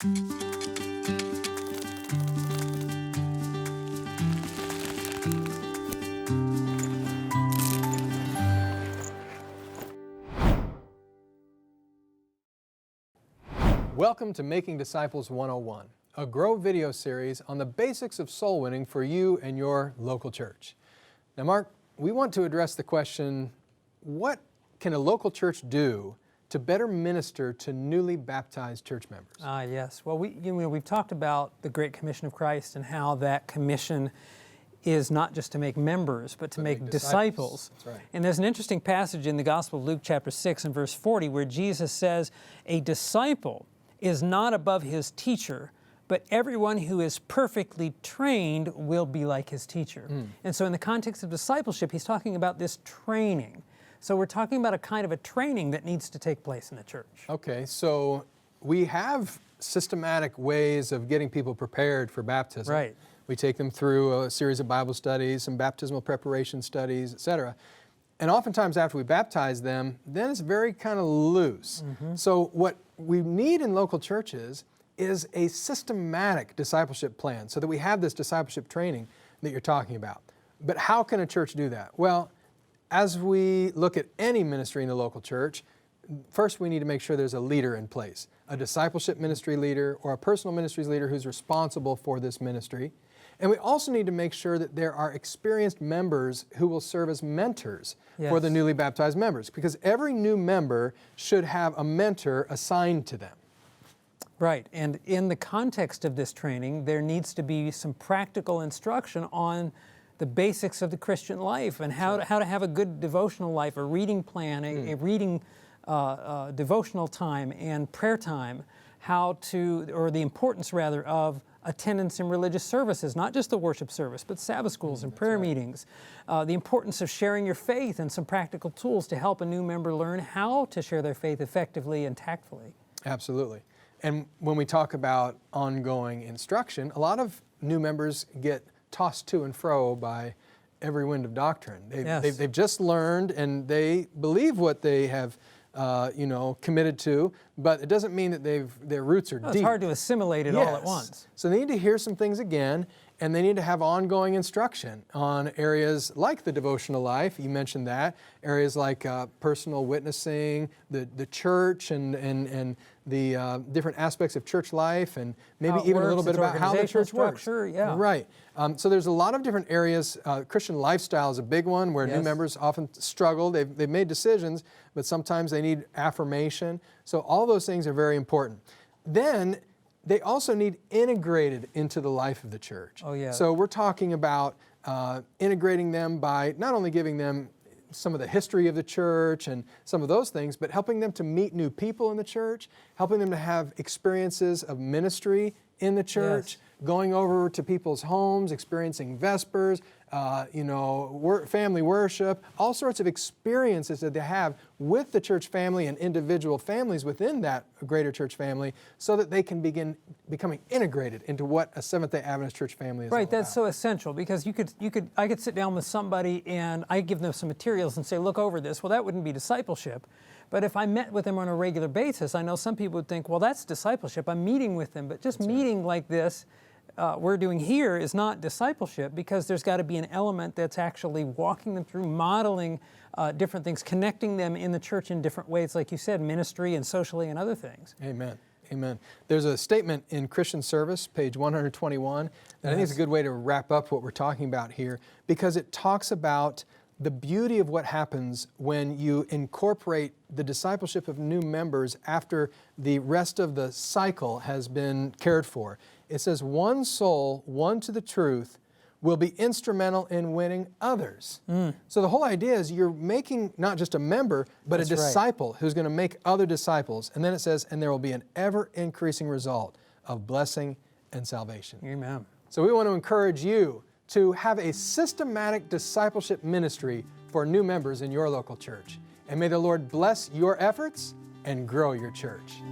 Welcome to Making Disciples 101, a Grow video series on the basics of soul winning for you and your local church. Now, Mark, we want to address the question, what can a local church do to better minister to newly baptized church members? Yes. Well, we've talked about the Great Commission of Christ and how that commission is not just to make members, but to make disciples. That's right. And there's an interesting passage in the Gospel of Luke chapter 6 and verse 40 where Jesus says, a disciple is not above his teacher, but everyone who is perfectly trained will be like his teacher. And so in the context of discipleship, he's talking about this training. So we're talking about a kind of a training that needs to take place in the church. Okay, so we have systematic ways of getting people prepared for baptism. Right. We take them through a series of Bible studies, some baptismal preparation studies, etc. And oftentimes after we baptize them, then it's very kind of loose. So what we need in local churches is a systematic discipleship plan so that we have this discipleship training that you're talking about. But how can a church do that? Well, as we look at any ministry in the local church, first we need to make sure there's a leader in place, a discipleship ministry leader or a personal ministries leader who's responsible for this ministry. And we also need to make sure that there are experienced members who will serve as mentors for the newly baptized members, because every new member should have a mentor assigned to them. Right, and in the context of this training, there needs to be some practical instruction on the basics of the Christian life and how to have a good devotional life, a reading plan, a reading devotional time and prayer time, or the importance rather of attendance in religious services, not just the worship service, but Sabbath schools and prayer meetings. The importance of sharing your faith and some practical tools to help a new member learn how to share their faith effectively and tactfully. Absolutely. And when we talk about ongoing instruction, a lot of new members get tossed to and fro by every wind of doctrine. They've just learned and they believe what they have committed to, but it doesn't mean that their roots are deep. It's hard to assimilate it all at once. So they need to hear some things again, and they need to have ongoing instruction on areas like the devotional life. You mentioned that. Areas like personal witnessing, the church, and the different aspects of church life, and maybe even a little bit about how the church works. Yeah. Right. So there's a lot of different areas. Christian lifestyle is a big one where new members often struggle. They've made decisions, but sometimes they need affirmation. So all those things are very important. Then they also need integrated into the life of the church. Oh, yeah. So we're talking about integrating them by not only giving them some of the history of the church and some of those things, but helping them to meet new people in the church, helping them to have experiences of ministry in the church, going over to people's homes, experiencing Vespers, family worship, all sorts of experiences that they have with the church family and individual families within that greater church family, so that they can begin becoming integrated into what a Seventh-day Adventist church family is all Right, that's about. so essential, because I could sit down with somebody and I give them some materials and say, look over this. Well, that wouldn't be discipleship. But if I met with them on a regular basis, I know some people would think, well, that's discipleship. I'm meeting with them. But just meeting like this we're doing here is not discipleship, because there's got to be an element that's actually walking them through, modeling different things, connecting them in the church in different ways, like you said, ministry and socially and other things. Amen. Amen. There's a statement in Christian Service, page 121, that I think is a good way to wrap up what we're talking about here, because it talks about the beauty of what happens when you incorporate the discipleship of new members after the rest of the cycle has been cared for. It says, one soul won to the truth will be instrumental in winning others. So the whole idea is you're making not just a member, but a disciple who's going to make other disciples. And then it says, and there will be an ever-increasing result of blessing and salvation. Amen. So we want to encourage you to have a systematic discipleship ministry for new members in your local church. And may the Lord bless your efforts and grow your church.